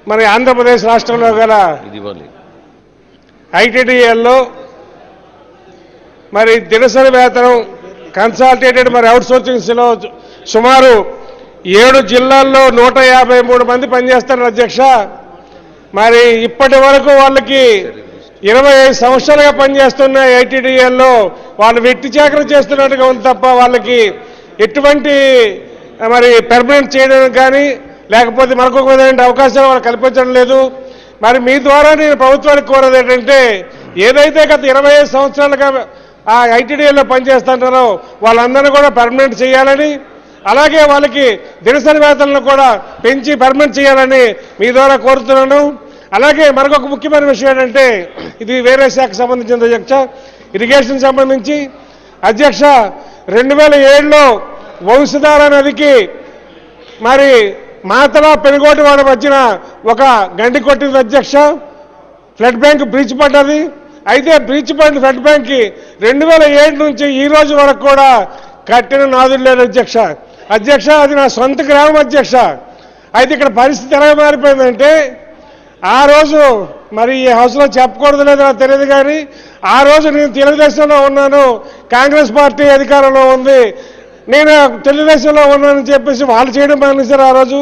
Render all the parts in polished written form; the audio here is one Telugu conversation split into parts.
మన ఆంధ్రప్రదేశ్ రాష్ట్రంలో గల ఐటీడీఏల్లో మరి దినసరి వేతనం కన్సాలిటేటెడ్ మరి అవుట్సోర్సింగ్స్లో సుమారు 7 జిల్లాల్లో 153 మంది పనిచేస్తున్నారు అధ్యక్ష. మరి ఇప్పటి వరకు వాళ్ళకి 25 సంవత్సరాలుగా పనిచేస్తున్న ఐటీడీఏల్లో వాళ్ళు వెట్టి చాకరీ చేస్తున్నట్టుగా ఉంది తప్ప వాళ్ళకి ఎటువంటి మరి పర్మనెంట్ చేయడానికి కానీ లేకపోతే మరొక విధమైన అవకాశాలు వాళ్ళు కల్పించడం లేదు. మరి మీ ద్వారా నేను ప్రభుత్వానికి కోరేది ఏంటంటే ఏదైతే గత 25 సంవత్సరాలుగా ఆ ఐటీడీఏలో పనిచేస్తుంటారో వాళ్ళందరినీ కూడా పర్మనెంట్ చేయాలని, అలాగే వాళ్ళకి దినసరి వేతనాలను కూడా పెంచి పర్మనెంట్ చేయాలని మీ ద్వారా కోరుతున్నాను. అలాగే మరొక ముఖ్యమైన విషయం ఏంటంటే ఇది వేరే శాఖకు సంబంధించిన అధ్యక్ష, ఇరిగేషన్ సంబంధించి అధ్యక్ష 2007లో వంశధార నదికి మరి మాతల పెనుగోటివాడ మధ్యన ఒక గండి కొట్టింది అధ్యక్ష. ఫ్లడ్ బ్యాంక్ బ్రీచ్ పడ్డది. అయితే బ్రీచ్ పడిన ఫ్లడ్ బ్యాంక్కి 2007 నుంచి ఈ రోజు వరకు కూడా కట్టిన నాదులు లేదు అధ్యక్ష. అధ్యక్ష అది నా సొంత గ్రామం అధ్యక్ష. అయితే ఇక్కడ పరిస్థితి ఎలా మారిపోయిందంటే ఆ రోజు మరి ఈ హౌస్లో చెప్పకూడదు లేదో నాకు తెలియదు కానీ ఆ రోజు నేను తెలుగుదేశంలో ఉన్నాను, కాంగ్రెస్ పార్టీ అధికారంలో ఉంది, నేను తెలుగుదేశంలో ఉన్నానని చెప్పేసి వాళ్ళు చేయడం మానేశారు ఆ రోజు.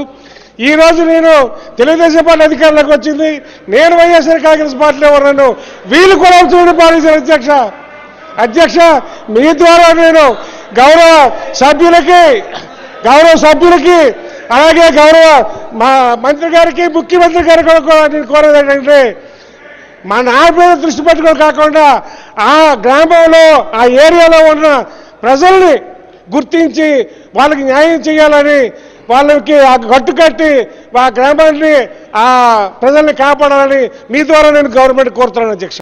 ఈ రోజు నేను తెలుగుదేశం పార్టీ అధికారంలోకి వచ్చింది, నేను వైఎస్ఆర్ కాంగ్రెస్ పార్టీలో ఉన్నాను, వీళ్ళు కూడా చూడడం మానేశారు అధ్యక్ష. అధ్యక్ష మీ ద్వారా నేను గౌరవ సభ్యులకి అలాగే గౌరవ మా మంత్రి గారికి ముఖ్యమంత్రి గారికి కూడా నేను కోరేది ఏంటంటే మా నాయకుల దృష్టి పెట్టుకోవడం కాకుండా ఆ గ్రామంలో ఆ ఏరియాలో ఉన్న ప్రజల్ని గుర్తించి వాళ్ళకి న్యాయం చేయాలని, వాళ్ళకి ఆ గట్టు కట్టి ఆ గ్రామాన్ని ఆ ప్రజల్ని కాపాడాలని మీ ద్వారా నేను గవర్నమెంట్ కోరుతున్నాను అధ్యక్ష.